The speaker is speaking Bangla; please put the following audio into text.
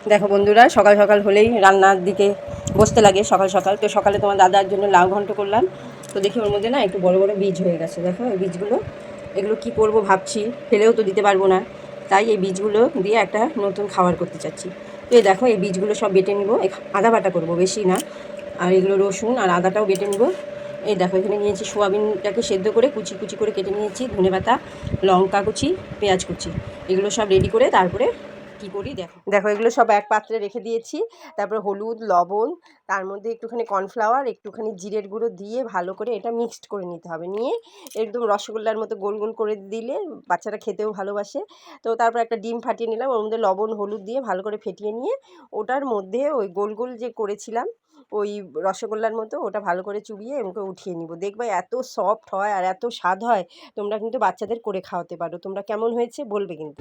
দেখো বন্ধুরা, সকাল সকাল হলেই রান্নার দিকে বসতে লাগে। সকাল সকাল তো সকালে তোমার দাদার জন্য লাউ ঘন্ট করলাম। তো দেখি ওর মধ্যে না একটু বড় বড় বীজ হয়ে গেছে। দেখো এই বীজগুলো, এগুলো কি করব ভাবছি, ফেলেও তো দিতে পারবো না। তাই এই বীজগুলো দিয়ে একটা নতুন খাবার করতে চাচ্ছি। তো এই দেখো এই বীজগুলো সব বেটে নিব, আদা বাটা করব, বেশি না। আর এগুলো রসুন আর আদাটাও বেটে নিব। এই দেখো এখানে নিয়েছি সোয়াবিনটাকে সেদ্ধ করে কুচি কুচি করে কেটে নিয়েছি, ধনেপাতা, লঙ্কা কুচি, পেঁয়াজ কুচি, এগুলো সব রেডি করে তারপরে কি করি দেখো। দেখো এগুলো সব এক পাত্রে রেখে দিয়েছি। তারপরে হলুদ, লবণ, তার মধ্যে একটুখানি কর্নফ্লাওয়ার, একটুখানি জিরের গুঁড়ো দিয়ে ভালো করে এটা মিক্সড করে নিতে হবে। নিয়ে একদম রসগোল্লার মতো গোল গোল করে দিলে বাচ্চারা খেতেও ভালোবাসে। তো তারপর একটা ডিম ফাটিয়ে নিলাম, ওর মধ্যে লবণ হলুদ দিয়ে ভালো করে ফেটিয়ে নিয়ে ওটার মধ্যে ওই গোল গোল যে করেছিলাম ওই রসগোল্লার মতো ওটা ভালো করে চুবিয়ে এমকে উঠিয়ে নিব। দেখবে এত সফট হয় আর এত স্বাদ হয়। তোমরা কিন্তু বাচ্চাদের করে খাওয়াতে পারো। তোমরা কেমন হয়েছে বলবে কিন্তু।